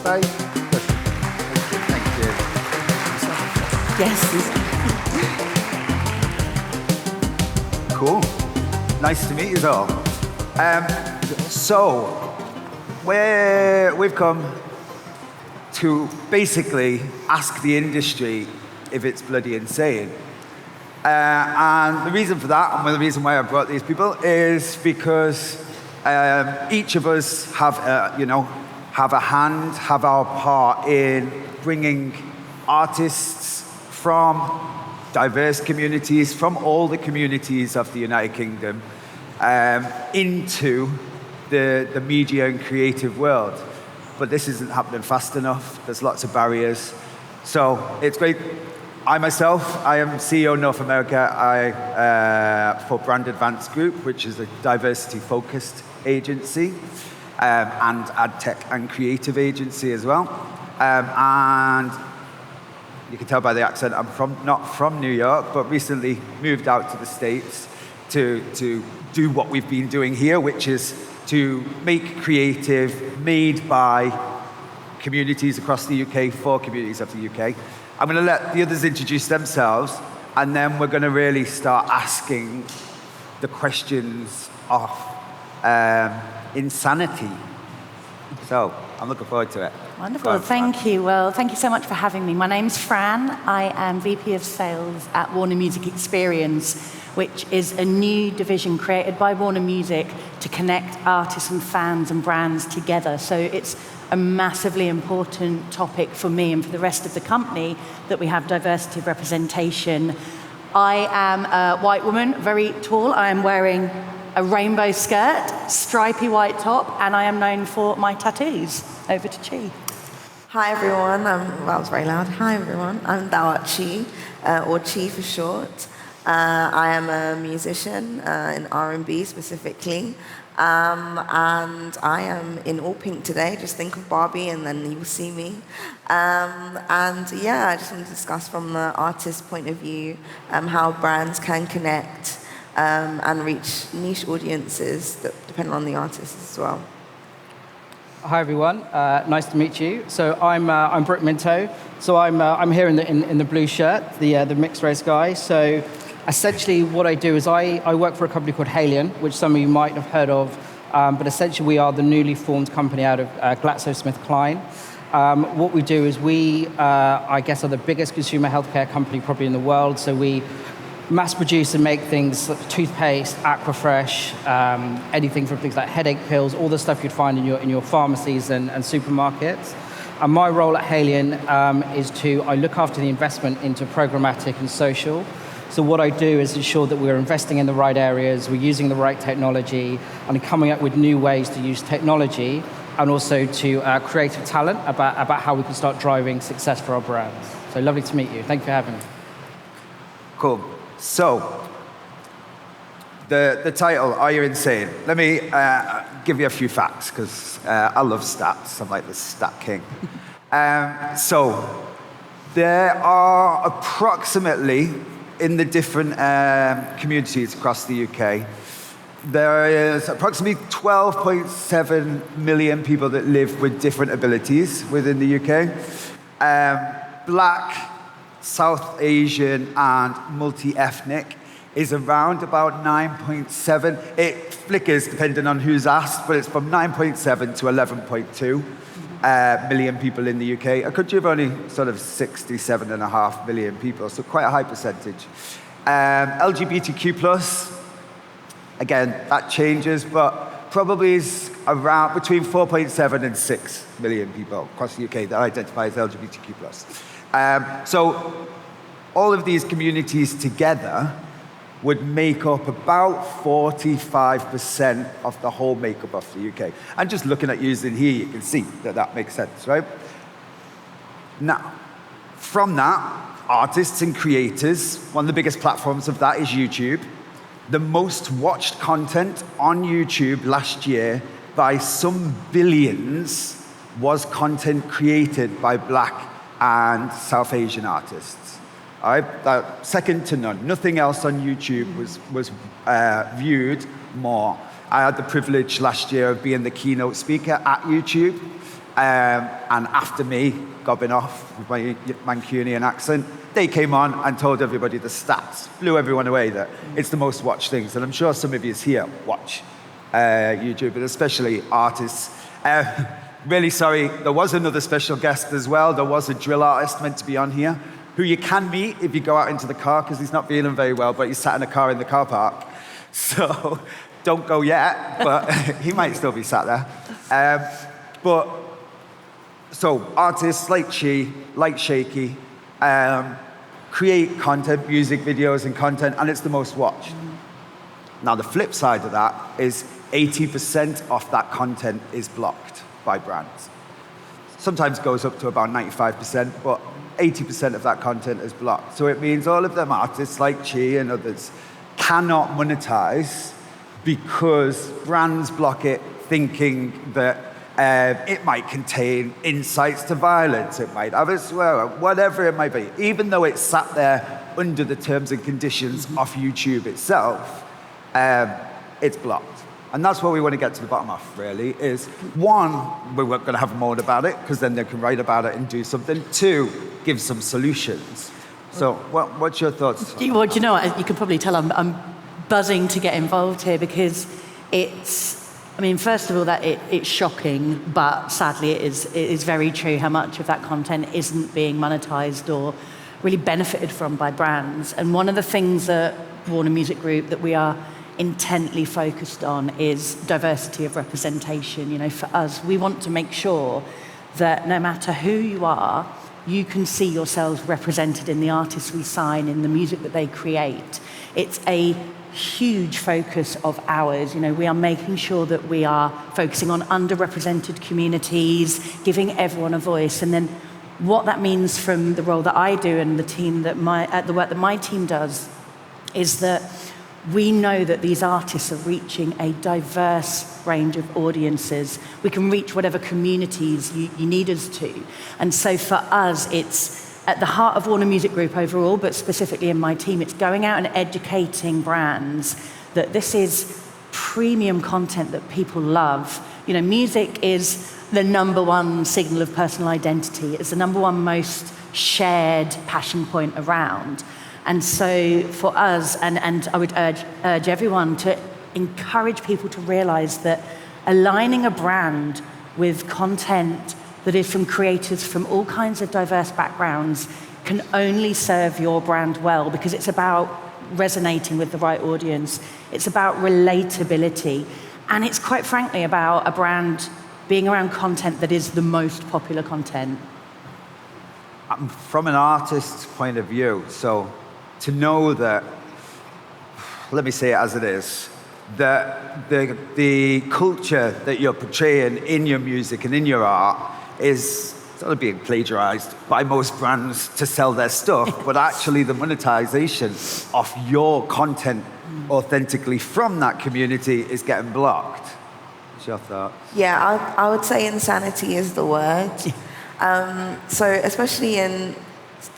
side. Thank you. Yes. Cool. Nice to meet you all. So, we've come to basically ask the industry if it's bloody insane. And the reason for that, and the reason why I brought these people, is because each of us have a hand, have our part in bringing artists from diverse communities, from all the communities of the United Kingdom, into the media and creative world. But this isn't happening fast enough. There's lots of barriers. So it's great. I am CEO North America for Brand Advance Group, which is a diversity-focused agency, and ad tech and creative agency as well. And you can tell by the accent, I'm not from New York, but recently moved out to the States to do what we've been doing here, which is to make creative made by communities across the UK for communities of the UK. I'm going to let the others introduce themselves, and then we're going to really start asking the questions of insanity. So I'm looking forward to it. Wonderful, thank you. Well, thank you so much for having me. My name's Fran. I am VP of Sales at Warner Music Experience, which is a new division created by Warner Music to connect artists and fans and brands together. So it's a massively important topic for me and for the rest of the company that we have diversity of representation. I am a white woman, very tall. I am wearing a rainbow skirt, stripy white top, and I am known for my tattoos. Over to Chi. Hi everyone, that was very loud. Hi everyone, I'm Dawat Chi, or Chi for short. I am a musician in R&B specifically, and I am in all pink today. Just think of Barbie and then you'll see me. And yeah, I just want to discuss from the artist's point of view how brands can connect and reach niche audiences that depend on the artist as well. Hi everyone, nice to meet you. So I'm Brook Minto. So I'm here in the blue shirt, the mixed race guy. So essentially what I do is I work for a company called Haleon, which some of you might have heard of. But essentially we are the newly formed company out of GlaxoSmithKline. What we do is we, I guess, are the biggest consumer healthcare company probably in the world. So we mass produce and make things like toothpaste, Aquafresh, anything from things like headache pills, all the stuff you'd find in your pharmacies and supermarkets. And my role at Haleon is I look after the investment into programmatic and social. So what I do is ensure that we're investing in the right areas, we're using the right technology, and coming up with new ways to use technology, and also to creative talent about how we can start driving success for our brands. So lovely to meet you. Thank you for having me. Cool. So, the title, Are You Insane? Let me give you a few facts, because I love stats. I'm like the stat king. So, there are approximately, in the different communities across the UK, there is approximately 12.7 million people that live with different abilities within the UK. Black, South Asian and multi-ethnic is around about 9.7. It flickers depending on who's asked, but it's from 9.7 to 11.2 million people in the UK. A country of only sort of 67.5 million people, so quite a high percentage. LGBTQ+, again, that changes, but probably is around between 4.7 and 6 million people across the UK that identify as LGBTQ+. So all of these communities together would make up about 45% of the whole makeup of the UK. And just looking at you in here, you can see that makes sense, right? Now, from that, artists and creators, one of the biggest platforms of that is YouTube. The most watched content on YouTube last year by some billions was content created by Black and South Asian artists. All right, second to none. Nothing else on YouTube was viewed more. I had the privilege last year of being the keynote speaker at YouTube, And after me, gobbing off with my Mancunian accent, they came on and told everybody the stats, blew everyone away that it's the most watched things. And I'm sure some of you here watch YouTube, but especially artists. Really sorry, there was another special guest as well. There was a drill artist meant to be on here, who you can meet if you go out into the car, because he's not feeling very well, but he's sat in a car in the car park. So don't go yet, but he might still be sat there. So artists like Shaky, create content, music videos and content, and it's the most watched. Now the flip side of that is 80% of that content is blocked by brands. Sometimes goes up to about 95%, but 80% of that content is blocked. So it means all of them artists like Chi and others cannot monetize because brands block it, thinking that it might contain insights to violence, it might have a swear, whatever it might be. Even though it's sat there under the terms and conditions of YouTube itself, it's blocked. And that's what we want to get to the bottom of, really, is one, we're going to have a moan about it, because then they can write about it and do something. Two, give some solutions. So what's your thoughts? Well, do you know what? You can probably tell I'm buzzing to get involved here, because first of all, that it's shocking, but sadly it is very true how much of that content isn't being monetized or really benefited from by brands. And one of the things that Warner Music Group that we are intently focused on is diversity of representation. You know, for us, we want to make sure that no matter who you are, you can see yourselves represented in the artists we sign, in the music that they create. It's a huge focus of ours. You know, we are making sure that we are focusing on underrepresented communities, giving everyone a voice. And then what that means from the role that I do and the team that the work that my team does is that we know that these artists are reaching a diverse range of audiences. We can reach whatever communities you need us to. And so for us, it's at the heart of Warner Music Group overall, but specifically in my team, it's going out and educating brands that this is premium content that people love. You know, music is the number one signal of personal identity. It's the number one most shared passion point around. And so for us, and I would urge everyone to encourage people to realize that aligning a brand with content that is from creators from all kinds of diverse backgrounds can only serve your brand well, because it's about resonating with the right audience. It's about relatability. And it's quite frankly about a brand being around content that is the most popular content. From an artist's point of view, so to know that, let me say it as it is, that the culture that you're portraying in your music and in your art is sort of being plagiarized by most brands to sell their stuff, but actually the monetization of your content authentically from that community is getting blocked. What's your thought? Yeah, I would say insanity is the word. So especially in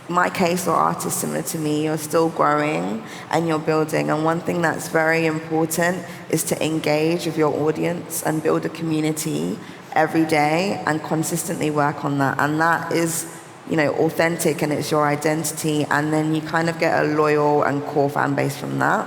my case, or artists similar to me, you're still growing and you're building. And one thing that's very important is to engage with your audience and build a community every day and consistently work on that. And that is, you know, authentic, and it's your identity. And then you kind of get a loyal and core fan base from that.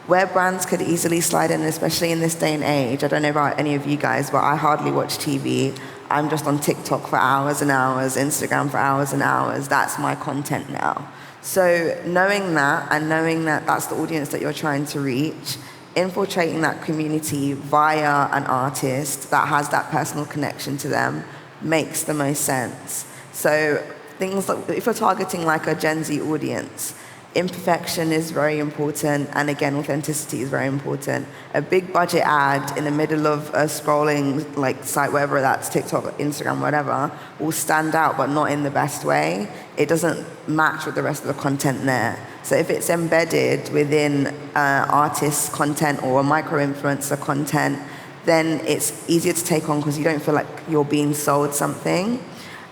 Where brands could easily slide in, especially in this day and age, I don't know about any of you guys, but I hardly watch TV. I'm just on TikTok for hours and hours, Instagram for hours and hours. That's my content now. So knowing that, and knowing that that's the audience that you're trying to reach, infiltrating that community via an artist that has that personal connection to them makes the most sense. So things like, if you're targeting like a Gen Z audience, imperfection is very important, and again, authenticity is very important. A big budget ad in the middle of a scrolling like site, whether that's TikTok, Instagram, whatever, will stand out, but not in the best way. It doesn't match with the rest of the content there. So if it's embedded within artists' content or a micro-influencer content, then it's easier to take on because you don't feel like you're being sold something.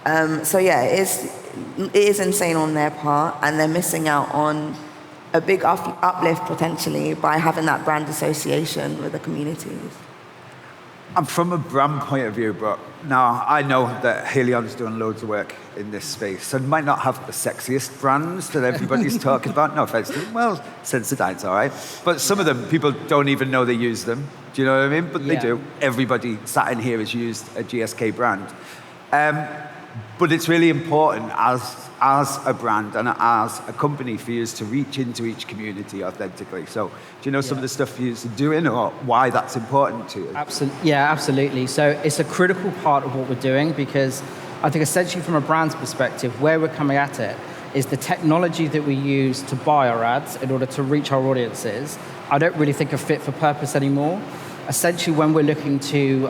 So yeah, it is insane on their part, and they're missing out on a big uplift potentially by having that brand association with the communities. And from a brand point of view, Brook, now I know that Haleon's doing loads of work in this space and might not have the sexiest brands that everybody's talking about. No offense to them. Well, Sensodyne's all right. But some of them, people don't even know they use them. Do you know what I mean? But they do. Everybody sat in here has used a GSK brand. But it's really important as a brand and as a company for you to reach into each community authentically. So do you know some of the stuff you're doing or why that's important to you? Absolutely. So it's a critical part of what we're doing because I think essentially from a brand's perspective, where we're coming at it is the technology that we use to buy our ads in order to reach our audiences, I don't really think are fit for purpose anymore. Essentially, when we're looking to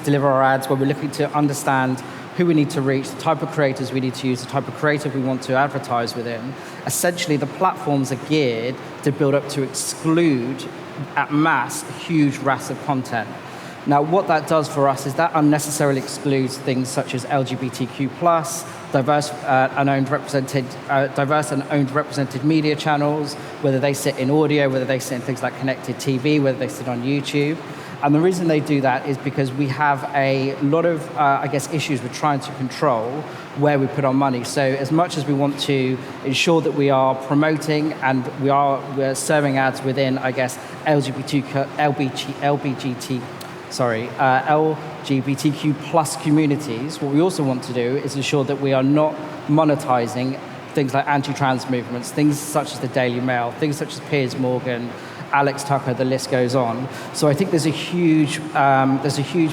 deliver our ads, when we're looking to understand who we need to reach, the type of creators we need to use, the type of creative we want to advertise within, essentially the platforms are geared to build up to exclude, at mass, a huge mass of content. Now, what that does for us is that unnecessarily excludes things such as LGBTQ+, diverse and owned represented media channels, whether they sit in audio, whether they sit in things like connected TV, whether they sit on YouTube. And the reason they do that is because we have a lot of, issues with trying to control where we put our money. So as much as we want to ensure that we are promoting and we're serving ads within, LGBTQ plus communities, what we also want to do is ensure that we are not monetizing things like anti-trans movements, things such as the Daily Mail, things such as Piers Morgan, Alex Tucker, the list goes on. So I think there's a huge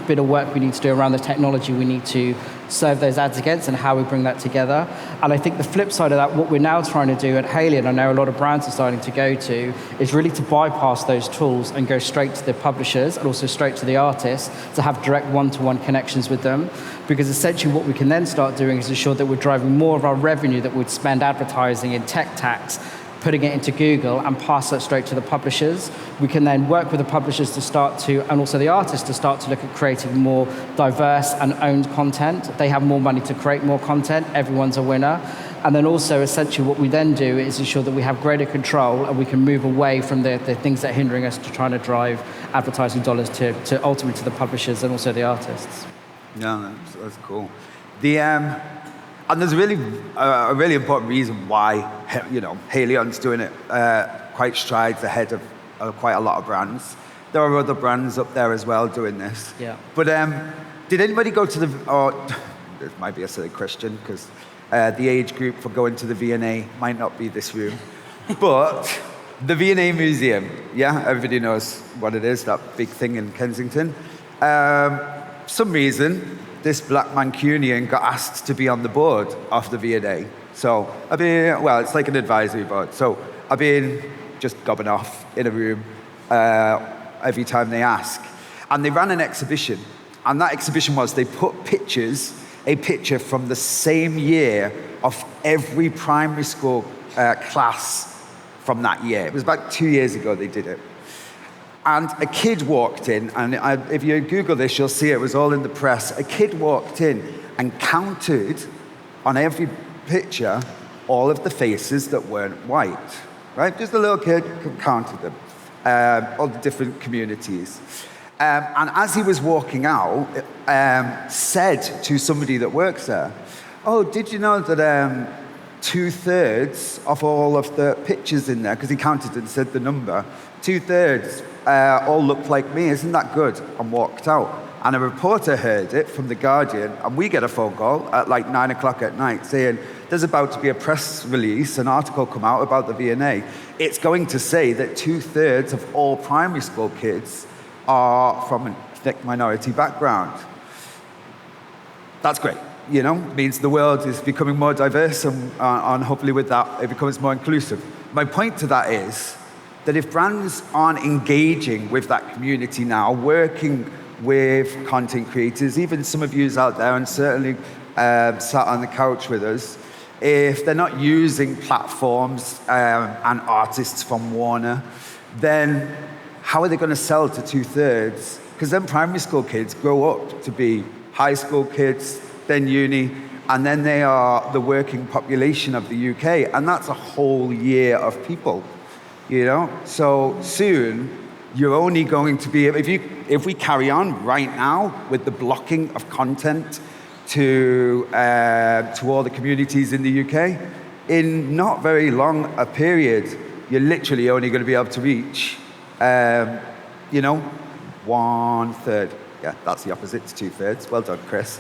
bit of work we need to do around the technology we need to serve those ads against and how we bring that together. And I think the flip side of that, what we're now trying to do at Haleon, I know a lot of brands are starting to go to, is really to bypass those tools and go straight to the publishers and also straight to the artists to have direct one-to-one connections with them. Because essentially what we can then start doing is ensure that we're driving more of our revenue that we'd spend advertising in tech tax, putting it into Google and pass that straight to the publishers. We can then work with the publishers to start to, and also the artists to start to look at creating more diverse and owned content. They have more money to create more content, everyone's a winner. And then also essentially what we then do is ensure that we have greater control and we can move away from the things that are hindering us to trying to drive advertising dollars to ultimately to the publishers and also the artists. Yeah, that's cool. And there's a really important reason why, Haleon's doing it quite strides ahead of quite a lot of brands. There are other brands up there as well doing this. Yeah. But did anybody go to this might be a silly question because the age group for going to the V&A might not be this room, but the V&A Museum, everybody knows what it is, that big thing in Kensington. Some reason, this black Mancunian got asked to be on the board of the V&A. So, it's like an advisory board. So, I've been just gobbing off in a room every time they ask. And they ran an exhibition. And that exhibition was they put a picture from the same year of every primary school class from that year. It was about 2 years ago they did it. And a kid walked in, and if you Google this, you'll see it was all in the press. A kid walked in and counted on every picture all of the faces that weren't white, right? Just a little kid counted them, all the different communities. And as he was walking out, said to somebody that works there, "Oh, did you know that 2/3 of all of the pictures in there," because he counted and said the number, 2/3 all looked like me, isn't that good? And walked out. And a reporter heard it from The Guardian, and we get a phone call at like 9 o'clock at night saying, there's about to be a press release, an article come out about the V&A. It's going to say that 2/3 of all primary school kids are from a ethnic minority background. That's great, It means the world is becoming more diverse, and hopefully with that, it becomes more inclusive. My point to that is that if brands aren't engaging with that community now, working with content creators, even some of you out there, and certainly sat on the couch with us, if they're not using platforms and artists from Warner, then how are they going to sell to 2/3? Because then primary school kids grow up to be high school kids, then uni, and then they are the working population of the UK, and that's a whole year of people. So soon, you're only going to be, if we carry on right now with the blocking of content to all the communities in the UK, in not very long a period, you're literally only going to be able to reach, 1/3. Yeah, that's the opposite to 2/3. Well done, Chris.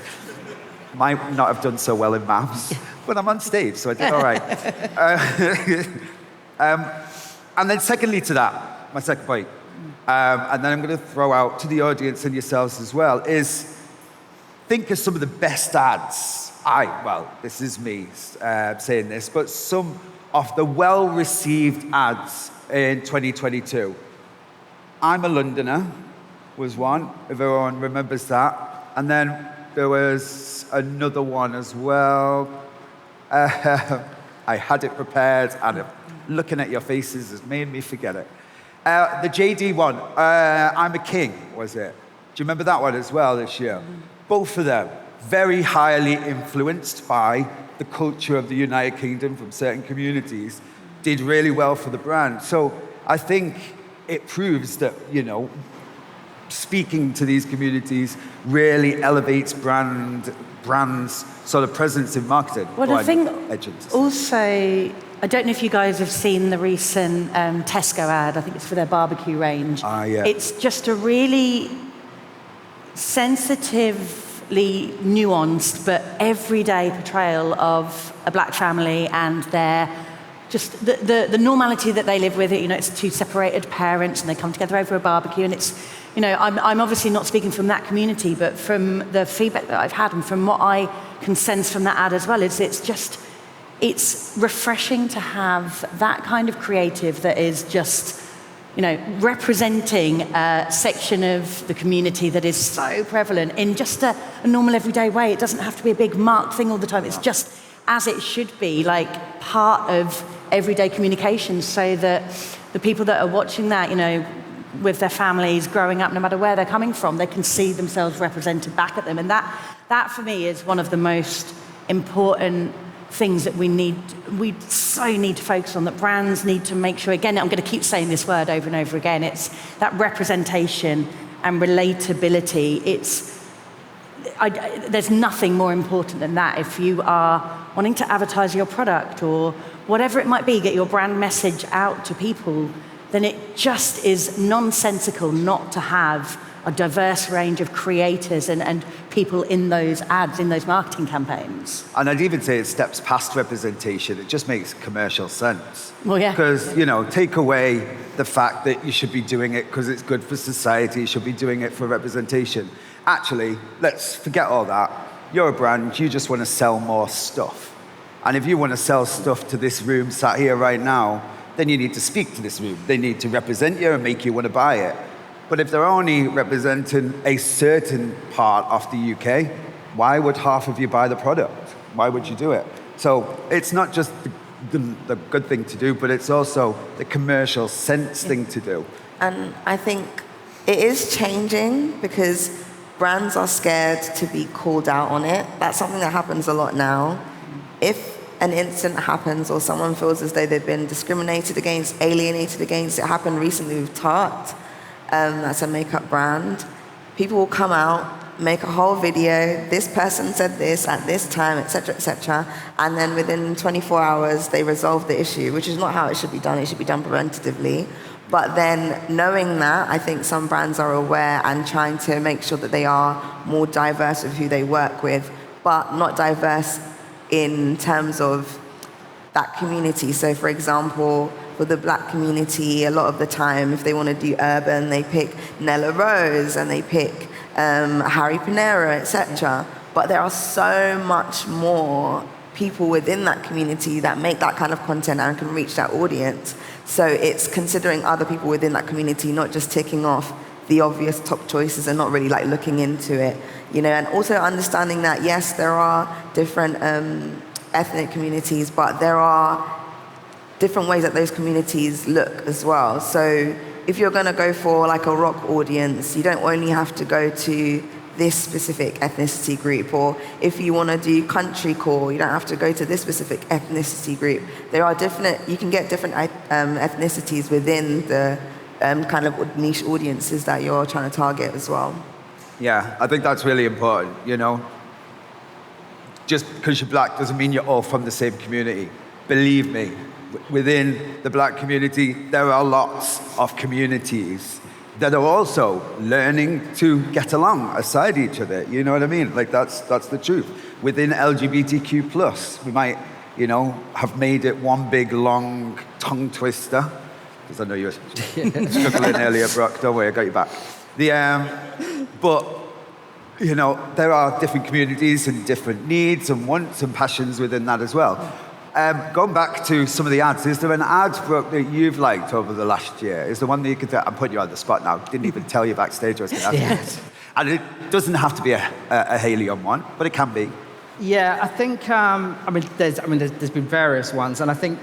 Might not have done so well in maths, but I'm on stage, so I did all right. And then secondly to that, my second point, and then I'm going to throw out to the audience and yourselves as well, is think of some of the best ads. This is me saying this, but some of the well-received ads in 2022. I'm a Londoner was one, if everyone remembers that. And then there was another one as well. I had it prepared, and looking at your faces has made me forget it. The JD one, I'm a King, was it? Do you remember that one as well this year? Both of them, very highly influenced by the culture of the United Kingdom from certain communities, did really well for the brand. So I think it proves that, speaking to these communities really elevates brands' sort of presence in marketing. Well, I think also, I don't know if you guys have seen the recent Tesco ad. I think it's for their barbecue range. Yeah. It's just a really sensitively nuanced but everyday portrayal of a black family and their just the normality that they live with. It's two separated parents and they come together over a barbecue, and it's, I'm obviously not speaking from that community, but from the feedback that I've had and from what I can sense from that ad as well, it's refreshing to have that kind of creative that is just, representing a section of the community that is so prevalent in just a normal everyday way. It doesn't have to be a big marked thing all the time. It's just as it should be, like part of everyday communication, so that the people that are watching that, with their families growing up, no matter where they're coming from, they can see themselves represented back at them. And that for me is one of the most important things that we so need to focus on, that brands need to make sure. Again, I'm going to keep saying this word over and over again. It's that representation and relatability. There's nothing more important than that. If you are wanting to advertise your product or whatever it might be, get your brand message out to people, then it just is nonsensical not to have a diverse range of creators and people in those ads, in those marketing campaigns. And I'd even say it steps past representation. It just makes commercial sense. Well, yeah. Because, take away the fact that you should be doing it because it's good for society, you should be doing it for representation. Actually, let's forget all that. You're a brand, you just want to sell more stuff. And if you want to sell stuff to this room sat here right now, then you need to speak to this room. They need to represent you and make you want to buy it. But if they're only representing a certain part of the UK, why would half of you buy the product? Why would you do it? So it's not just the good thing to do, but it's also the commercial sense thing to do. And I think it is changing because brands are scared to be called out on it. That's something that happens a lot now. If an incident happens or someone feels as though they've been discriminated against, alienated against, it happened recently with Tarte, that's a makeup brand. People will come out, make a whole video, this person said this at this time, etc., and then within 24 hours they resolve the issue, which is not how it should be done. It should be done preventatively. But then knowing that, I think some brands are aware and trying to make sure that they are more diverse of who they work with, but not diverse in terms of that community. So for example, for the black community, a lot of the time, if they want to do urban, they pick Nella Rose and they pick Harry Panera, etc. But there are so much more people within that community that make that kind of content and can reach that audience. So it's considering other people within that community, not just ticking off the obvious top choices and not really like looking into it, and also understanding that, yes, there are different ethnic communities, but there are different ways that those communities look as well. So if you're going to go for like a rock audience, you don't only have to go to this specific ethnicity group, or if you want to do countrycore, you don't have to go to this specific ethnicity group. There are you can get different ethnicities within the kind of niche audiences that you're trying to target as well. Yeah, I think that's really important, you know. Just because you're black doesn't mean you're all from the same community. Believe me, within the black community, there are lots of communities that are also learning to get along aside each other. You know what I mean? Like, that's the truth. Within LGBTQ+, we might, you know, have made it one big, long tongue twister. Because I know you were struggling earlier, Brook. Don't worry, I got you back. But, you know, there are different communities and different needs and wants and passions within that as well. Going back to some of the ads, is there an ad, Brook, that you've liked over the last year? Is there one that you could... I'm putting you on the spot now. Didn't even tell you backstage I was going to ask you this. And it doesn't have to be a Haleon one, but it can be. Yeah, I think, there's been various ones, and I think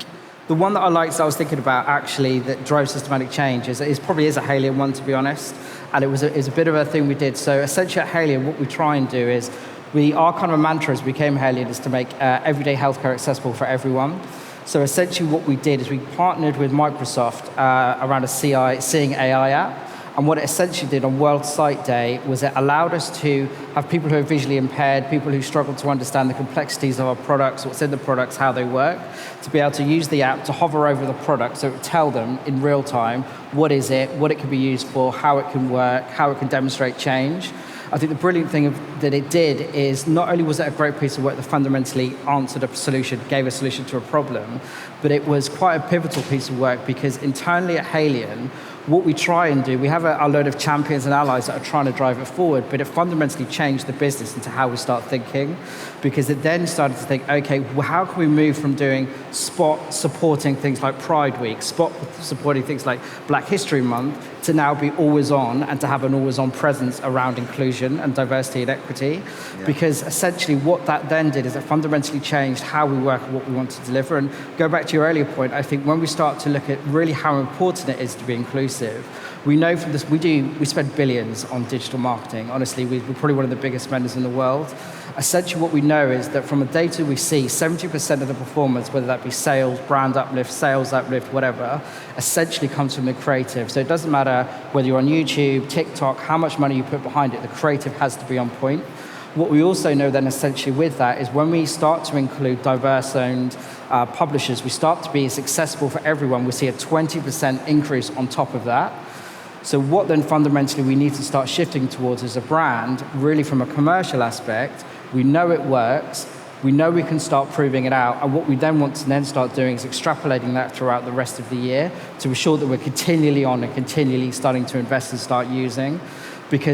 the one that I liked, that I was thinking about actually, that drove systematic change is probably a Haleon one, to be honest. And it was a bit of a thing we did. So essentially at Haleon, what we try and do is, our kind of mantra as we became Haleon is to make everyday healthcare accessible for everyone. So essentially what we did is we partnered with Microsoft around a Seeing AI app. And what it essentially did on World Sight Day was it allowed us to have people who are visually impaired, people who struggle to understand the complexities of our products, what's in the products, how they work, to be able to use the app to hover over the product so it would tell them in real time what is it, what it can be used for, how it can work, how it can demonstrate change. I think the brilliant thing that it did is not only was it a great piece of work that fundamentally answered a solution, gave a solution to a problem, but it was quite a pivotal piece of work because internally at Haleon, what we try and do, we have a load of champions and allies that are trying to drive it forward, but it fundamentally changed the business into how we start thinking, because it then started to think, okay, well, how can we move from doing spot supporting things like Pride Week, spot supporting things like Black History Month, to now be always on and to have an always on presence around inclusion and diversity and equity. Yeah. Because essentially what that then did is it fundamentally changed how we work and what we want to deliver. And go back to your earlier point, I think when we start to look at really how important it is to be inclusive, we know from this, we spend billions on digital marketing. Honestly, we're probably one of the biggest spenders in the world. Essentially what we know is that from the data we see, 70% of the performance, whether that be sales, brand uplift, sales uplift, whatever, essentially comes from the creative. So it doesn't matter whether you're on YouTube, TikTok, how much money you put behind it, the creative has to be on point. What we also know then essentially with that is when we start to include diverse-owned publishers, we start to be accessible for everyone. We see a 20% increase on top of that. So what then fundamentally we need to start shifting towards as a brand, really from a commercial aspect, we know it works, we know we can start proving it out, and what we then want to then start doing is extrapolating that throughout the rest of the year to ensure that we're continually on and continually starting to invest and start using. But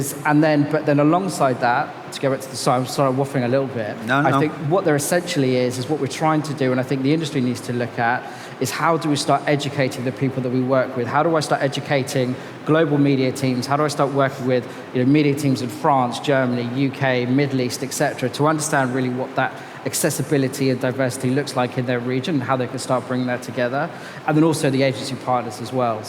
then alongside that, to go back to the side, I'm sorry, I'm waffling a little bit. No. I think what there essentially is what we're trying to do, and I think the industry needs to look at, is how do we start educating the people that we work with? How do I start educating global media teams? How do I start working with media teams in France, Germany, UK, Middle East, etc., to understand really what that accessibility and diversity looks like in their region and how they can start bringing that together. And then also the agency partners as well.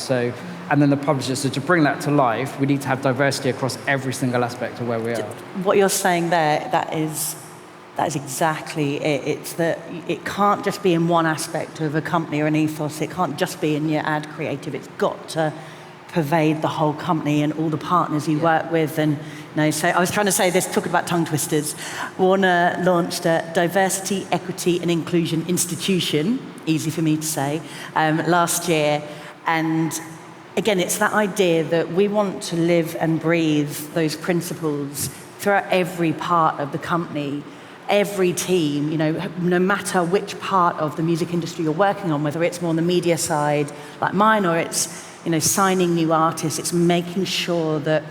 And then the publishers. So to bring that to life, we need to have diversity across every single aspect of where we are. What you're saying there, that is exactly it. It's that it can't just be in one aspect of a company or an ethos. It can't just be in your ad creative. It's got to pervade the whole company and all the partners you work with. And so I was trying to say this, talking about tongue twisters. Warner launched a Diversity, Equity and Inclusion Institution, easy for me to say, last year. And again, it's that idea that we want to live and breathe those principles throughout every part of the company, every team, no matter which part of the music industry you're working on, whether it's more on the media side like mine or it's signing new artists, it's making sure that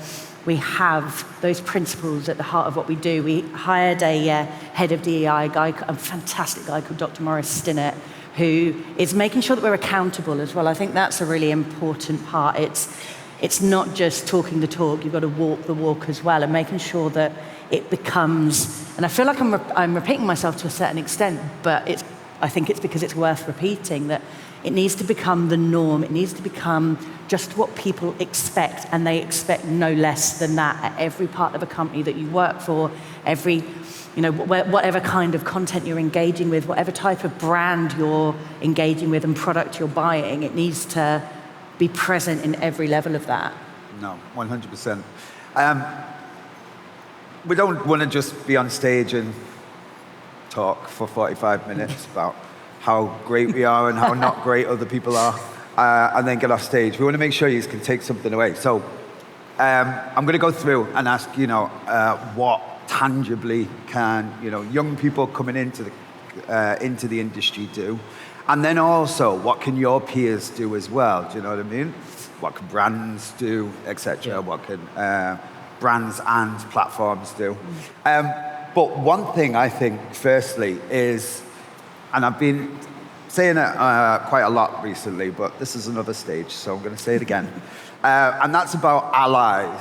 we have those principles at the heart of what we do. We hired a head of DEI, a fantastic guy called Dr. Maurice Stinnett, who is making sure that we're accountable as well. I think that's a really important part. It's not just talking the talk, you've got to walk the walk as well, and making sure that it becomes, and I feel like I'm repeating myself to a certain extent, but I think it's because it's worth repeating, that it needs to become the norm. It needs to become just what people expect, and they expect no less than that at every part of a company that you work for, every, whatever kind of content you're engaging with, whatever type of brand you're engaging with and product you're buying, it needs to be present in every level of that? No, 100%. We don't want to just be on stage and talk for 45 minutes about how great we are and how not great other people are, and then get off stage. We want to make sure you can take something away. So I'm going to go through and ask, what tangibly can, young people coming into the industry do? And then also, what can your peers do as well? Do you know what I mean? What can brands do, etc.? Yeah. What can brands and platforms do? But one thing I think, firstly, is, and I've been saying it quite a lot recently, but this is another stage, so I'm going to say it again. And that's about allies.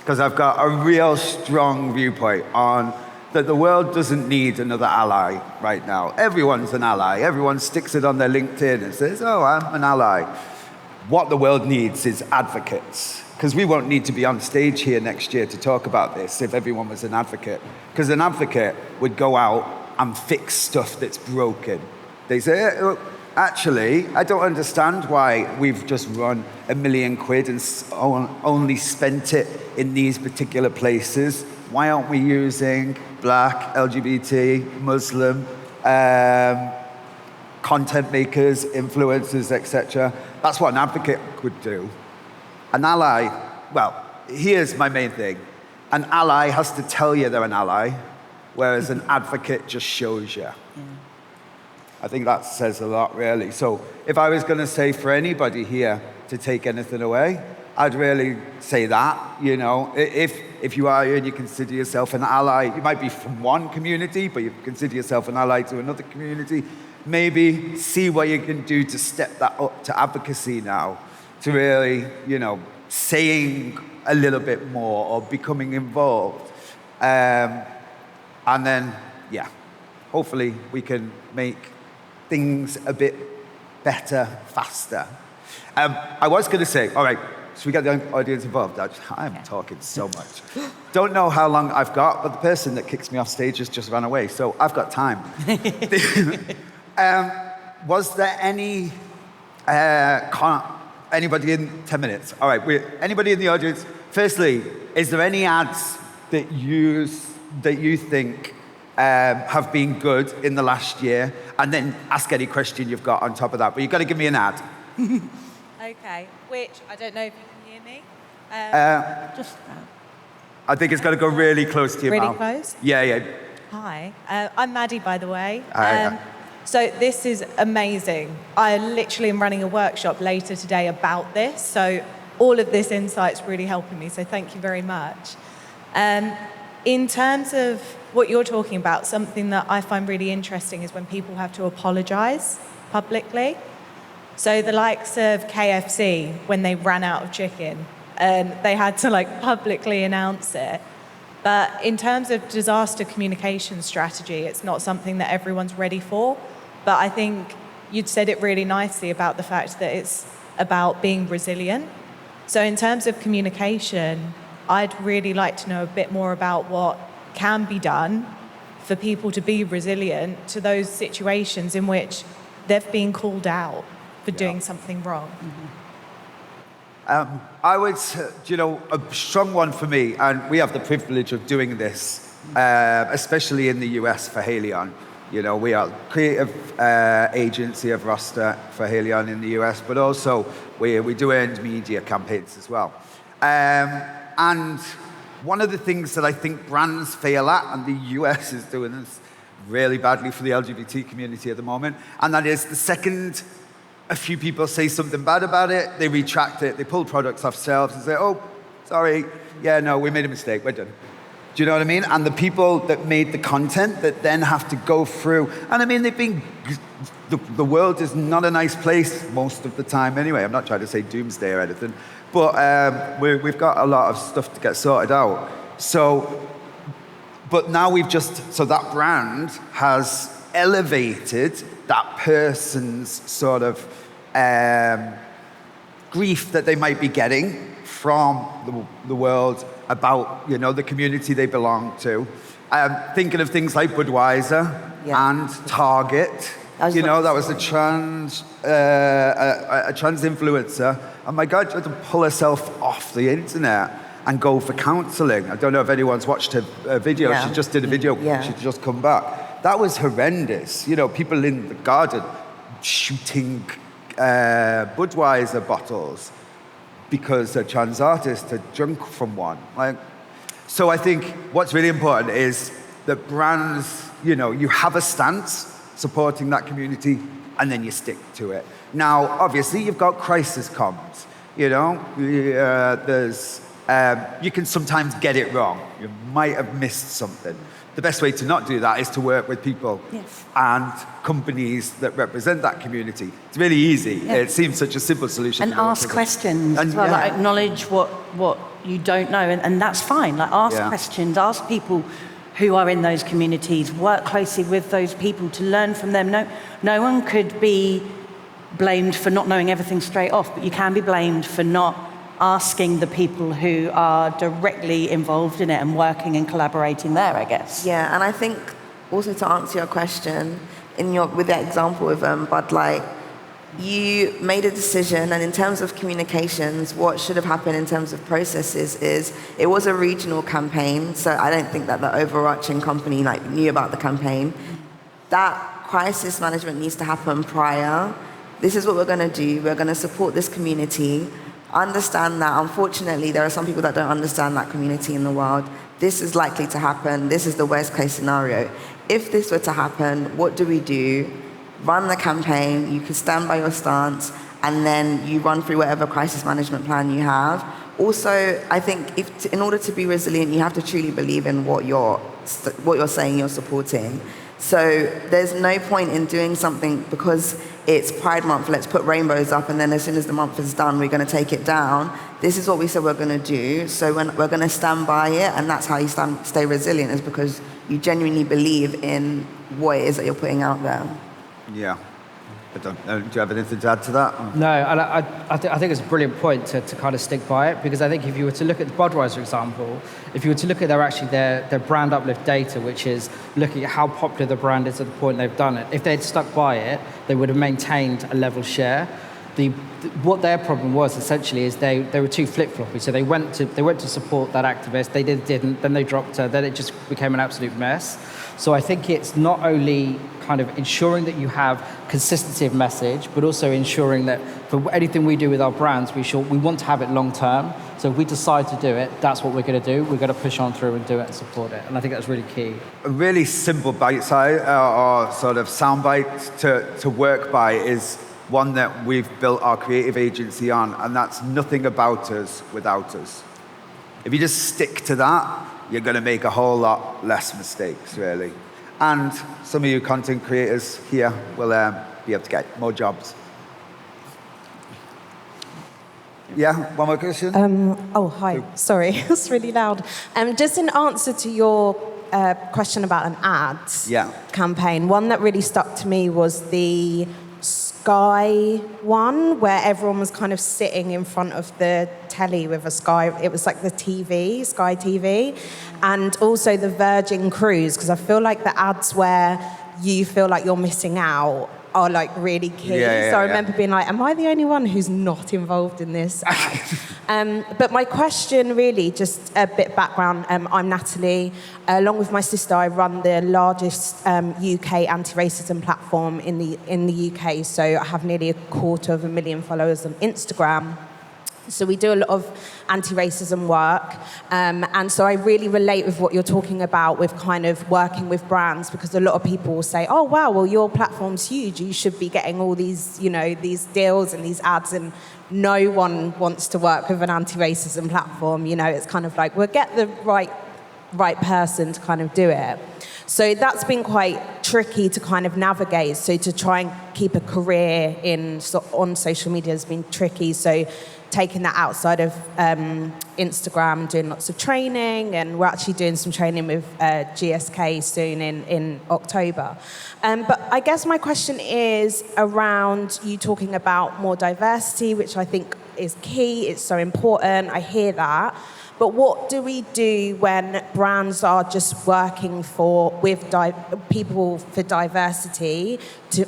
Because I've got a real strong viewpoint on that the world doesn't need another ally right now. Everyone's an ally. Everyone sticks it on their LinkedIn and says, oh, I'm an ally. What the world needs is advocates. Because we won't need to be on stage here next year to talk about this if everyone was an advocate. Because an advocate would go out and fix stuff that's broken. They say, actually, I don't understand why we've just run £1 million and only spent it in these particular places. Why aren't we using Black, LGBT, Muslim, content makers, influencers, etc.? That's what an advocate would do. An ally, well, here's my main thing. An ally has to tell you they're an ally, whereas an advocate just shows you. I think that says a lot, really. So if I was going to say for anybody here to take anything away, I'd really say that, if you are here and you consider yourself an ally, you might be from one community, but you consider yourself an ally to another community, maybe see what you can do to step that up to advocacy now, to really, saying a little bit more or becoming involved. And then, hopefully we can make things a bit better, faster. I was going to say, all right, so we get the audience involved. I'm talking so much. Don't know how long I've got, but the person that kicks me off stage has just run away, so I've got time. Was there anybody in 10 minutes? All right, anybody in the audience? Firstly, is there any ads that you think have been good in the last year? And then ask any question you've got on top of that. But you've got to give me an ad. Okay, which I don't know if you can hear me. I think it's got to go really close to your mouth. Really close? Yeah. Hi, I'm Maddie, by the way. Hi. So this is amazing. I literally am running a workshop later today about this. So all of this insight's really helping me. So thank you very much. In terms of what you're talking about, something that I find really interesting is when people have to apologize publicly. So the likes of KFC, when they ran out of chicken, they had to publicly announce it. But in terms of disaster communication strategy, it's not something that everyone's ready for. But I think you'd said it really nicely about the fact that it's about being resilient. So in terms of communication, I'd really like to know a bit more about what can be done for people to be resilient to those situations in which they've been called out for doing something wrong. I would, a strong one for me, and we have the privilege of doing this, especially in the US for Haleon. We are creative agency of roster for Haleon in the US, but also we do earned media campaigns as well. And one of the things that I think brands fail at, and the US is doing this really badly for the LGBT community at the moment, and that is the second a few people say something bad about it, they retract it, they pull products off shelves and say, oh, sorry, we made a mistake, we're done. Do you know what I mean? And the people that made the content that then have to go through, and I mean, the world is not a nice place most of the time anyway. I'm not trying to say doomsday or anything, but we've got a lot of stuff to get sorted out. But now so that brand has elevated that person's sort of grief that they might be getting from the world about, the community they belong to. Thinking of things like Budweiser and Target That was a trans influencer. And my God, she had to pull herself off the internet and go for counselling. I don't know if anyone's watched her video. Yeah. She just did a video. Yeah. She'd just come back. That was horrendous. People in the garden shooting Budweiser bottles because a trans artist had drunk from one. So I think what's really important is that brands, you have a stance supporting that community, and then you stick to it. Now, obviously, you've got crisis comms. You can sometimes get it wrong. You might have missed something. The best way to not do that is to work with people and companies that represent that community. It's really easy. Yeah. It seems such a simple solution. And ask questions as well, acknowledge what you don't know, and that's fine. Ask questions, ask people who are in those communities, work closely with those people to learn from them. No one could be blamed for not knowing everything straight off, but you can be blamed for not asking the people who are directly involved in it and working and collaborating there, I guess. Yeah, and I think also to answer your question, with that example of Bud Light, you made a decision, and in terms of communications, what should have happened in terms of processes is it was a regional campaign, so I don't think that the overarching company knew about the campaign. That crisis management needs to happen prior. This is what we're going to do. We're going to support this community. Understand that, unfortunately, there are some people that don't understand that community in the wild. This is likely to happen. This is the worst case scenario. If this were to happen, what do we do? Run the campaign, you can stand by your stance, and then you run through whatever crisis management plan you have. Also, I think in order to be resilient, you have to truly believe in what you're saying you're supporting. So there's no point in doing something because it's Pride Month, let's put rainbows up, and then as soon as the month is done, we're going to take it down. This is what we said we're going to do, so we're going to stand by it, and that's how you stay resilient, is because you genuinely believe in what it is that you're putting out there. Yeah. I don't know. Do you have anything to add to that? No, and I think it's a brilliant point to kind of stick by it, because I think if you were to look at the Budweiser example, if you were to look at their brand uplift data, which is looking at how popular the brand is at the point they've done it, if they'd stuck by it, they would have maintained a level share. What their problem was essentially is they were too flip-floppy. So they went to support that activist, they didn't, then they dropped her, then it just became an absolute mess. So I think it's not only kind of ensuring that you have consistency of message, but also ensuring that for anything we do with our brands, we want to have it long term. So if we decide to do it, that's what we're going to do. We're going to push on through and do it and support it. And I think that's really key. A really simple bite size or sort of soundbite to work by is one that we've built our creative agency on, and that's nothing about us without us. If you just stick to that, you're going to make a whole lot less mistakes, really. And some of you content creators here will be able to get more jobs. Yeah, one more question? Hi. Sorry, it's really loud. Just in answer to your question about an ads campaign, one that really stuck to me was the Sky one, where everyone was kind of sitting in front of the telly with a Sky. It was like the TV, Sky TV, and also the Virgin Cruise, because I feel like the ads where you feel like you're missing out are like really key. So I remember being like, am I the only one who's not involved in this ad? But my question really, just a bit background, I'm Natalie. Along with my sister, I run the largest UK anti-racism platform in the UK. So I have nearly 250,000 followers on Instagram. So we do a lot of anti-racism work. And so I really relate with what you're talking about with kind of working with brands, because a lot of people will say, oh, wow, well, your platform's huge. You should be getting all these, these deals and these ads, and no one wants to work with an anti-racism platform. It's kind of like, we'll get the right person to kind of do it. So that's been quite tricky to kind of navigate. So to try and keep a career on social media has been tricky. So taking that outside of Instagram, doing lots of training, and we're actually doing some training with GSK soon in October. But I guess my question is around you talking about more diversity, which I think is key. It's so important. I hear that. But what do we do when brands are just working with people for diversity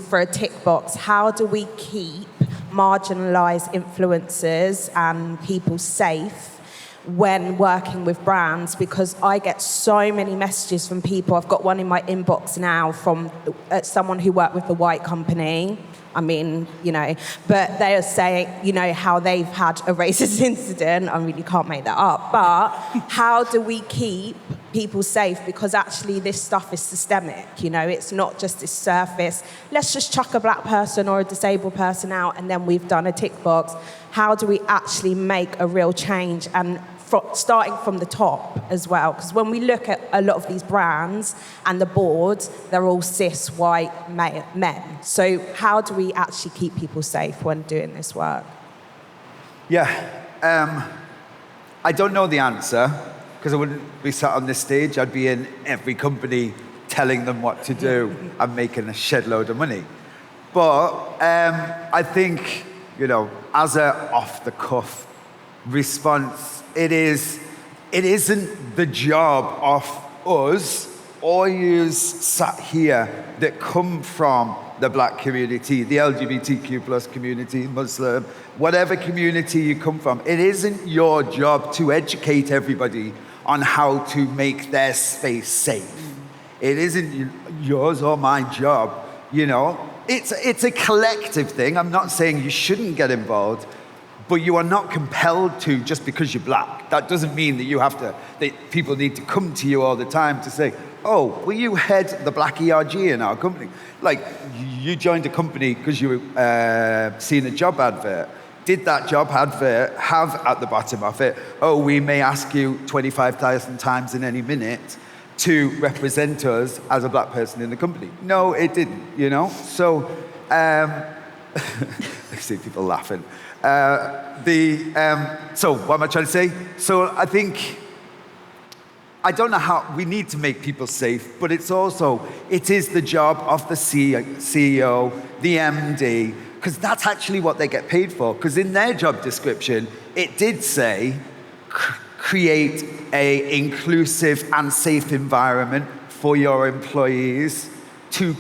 for a tick box? How do we keep marginalised influencers and people safe when working with brands? Because I get so many messages from people. I've got one in my inbox now from someone who worked with the White Company. I mean, but they are saying, how they've had a racist incident. I really can't make that up. But how do we keep people safe? Because actually this stuff is systemic, it's not just this surface. Let's just chuck a black person or a disabled person out and then we've done a tick box. How do we actually make a real change? And starting from the top as well, because when we look at a lot of these brands and the boards, they're all cis white men. So how do we actually keep people safe when doing this work? Yeah, I don't know the answer, because I wouldn't be sat on this stage. I'd be in every company telling them what to do and making a shed load of money. But I think, as a off-the-cuff response, it isn't the job of us or yous sat here that come from the black community, the LGBTQ plus community, Muslim, whatever community you come from. It isn't your job to educate everybody on how to make their space safe. It isn't yours or my job, It's a collective thing. I'm not saying you shouldn't get involved, but you are not compelled to just because you're black. That doesn't mean that that people need to come to you all the time to say, oh, will you head the black ERG in our company? Like, you joined a company because you were seeing a job advert. Did that job advert have at the bottom of it, oh, we may ask you 25,000 times in any minute to represent us as a black person in the company? No, it didn't, So, I see people laughing. So what am I trying to say? So I don't know how we need to make people safe, but it is the job of the CEO, the MD, because that's actually what they get paid for. Because in their job description, it did say, create an inclusive and safe environment for your employees to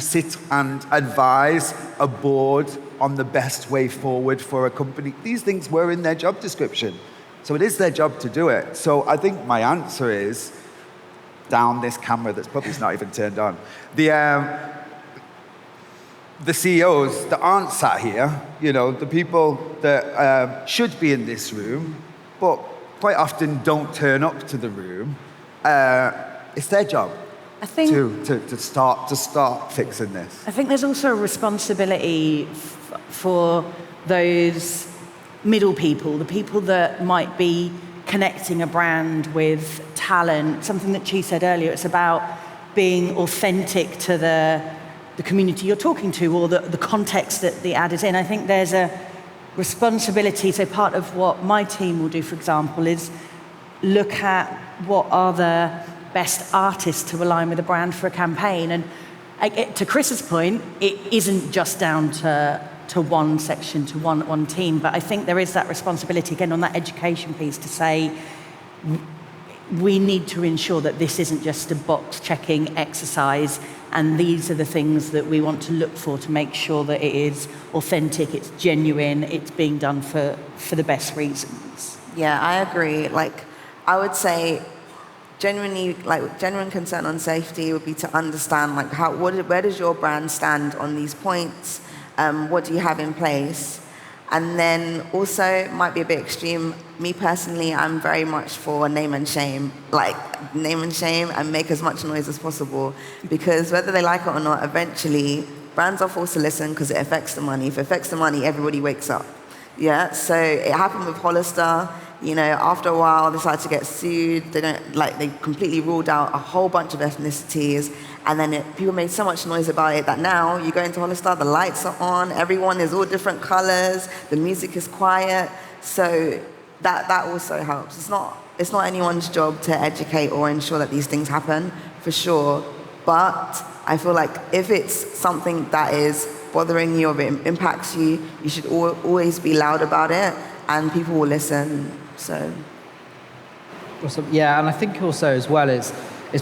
sit and advise a board on the best way forward for a company. These things were in their job description. So it is their job to do it. So I think my answer is, down this camera that's probably not even turned on, the CEOs that aren't sat here, the people that should be in this room, but quite often don't turn up to the room, it's their job. I think to start fixing this. I think there's also a responsibility for those middle people, the people that might be connecting a brand with talent. Something that Chi said earlier, it's about being authentic to the community you're talking to or the context that the ad is in. I think there's a responsibility. So part of what my team will do, for example, is look at what are the best artists to align with a brand for a campaign. And to Chris's point, it isn't just down to one section, to one team, but I think there is that responsibility, again, on that education piece to say, we need to ensure that this isn't just a box-checking exercise, and these are the things that we want to look for to make sure that it is authentic, it's genuine, it's being done for the best reasons. Yeah, I agree. I would say genuine concern on safety would be to understand where does your brand stand on these points? What do you have in place? And then also, it might be a bit extreme. Me personally, I'm very much for name and shame. Name and shame and make as much noise as possible. Because whether they like it or not, eventually, brands are forced to listen because it affects the money. If it affects the money, everybody wakes up. Yeah, so it happened with Hollister. After a while, they started to get sued. They completely ruled out a whole bunch of ethnicities. And then people made so much noise about it that now you go into Hollister, the lights are on, everyone is all different colors, the music is quiet. So that also helps. It's not anyone's job to educate or ensure that these things happen, for sure. But I feel like if it's something that is bothering you or it impacts you, you should always be loud about it and people will listen. So. Awesome. Yeah, and I think also as well is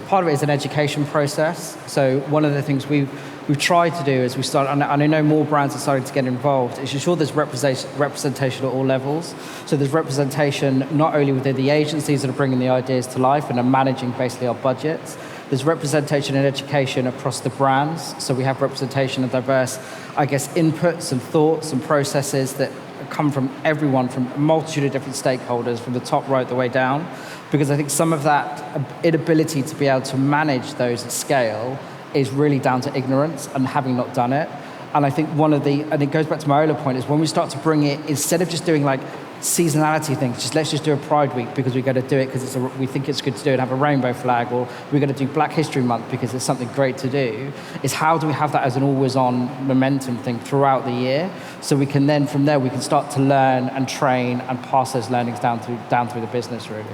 part of it is an education process. So one of the things we've tried to do is we start, and I know more brands are starting to get involved, is ensure there's representation at all levels. So there's representation not only within the agencies that are bringing the ideas to life and are managing basically our budgets. There's representation and education across the brands. So we have representation of diverse, I guess, inputs and thoughts and processes that come from everyone, from a multitude of different stakeholders, from the top right the way down. Because I think some of that inability to be able to manage those at scale is really down to ignorance and having not done it. And I think and it goes back to my earlier point, is when we start to bring it, instead of just doing like seasonality things, let's just do a Pride Week because we're going to do it because we think it's good to do and have a rainbow flag, or we're going to do Black History Month because it's something great to do, is how do we have that as an always-on momentum thing throughout the year, so we can then, from there, we can start to learn and train and pass those learnings down through the business, really.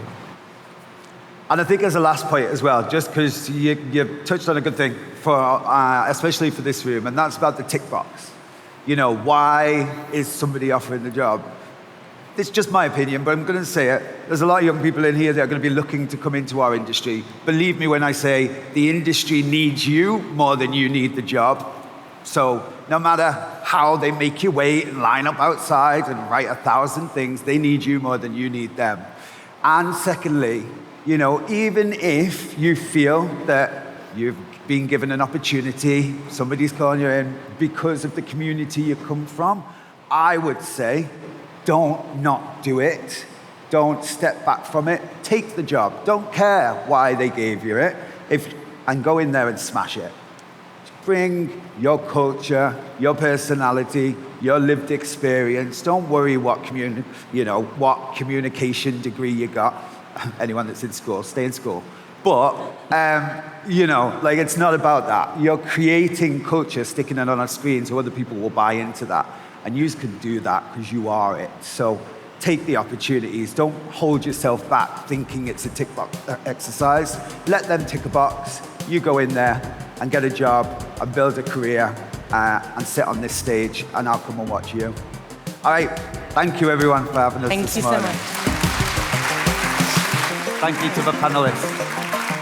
And I think as a last point as well, just because you touched on a good thing, especially for this room, and that's about the tick box. Why is somebody offering the job? It's just my opinion, but I'm going to say it. There's a lot of young people in here that are going to be looking to come into our industry. Believe me when I say the industry needs you more than you need the job. So no matter how they make you wait and line up outside and write 1,000 things, they need you more than you need them. And secondly, even if you feel that you've been given an opportunity, somebody's calling you in because of the community you come from, I would say, don't not do it. Don't step back from it. Take the job. Don't care why they gave you it, and go in there and smash it. Bring your culture, your personality, your lived experience. Don't worry what communication degree you got. Anyone that's in school, stay in school. But, it's not about that. You're creating culture, sticking it on a screen so other people will buy into that. And you can do that because you are it. So take the opportunities. Don't hold yourself back thinking it's a tick box exercise. Let them tick a box. You go in there and get a job and build a career and sit on this stage, and I'll come and watch you. All right. Thank you, everyone, for having us this morning. Thank you so much. Thank you to the panelists.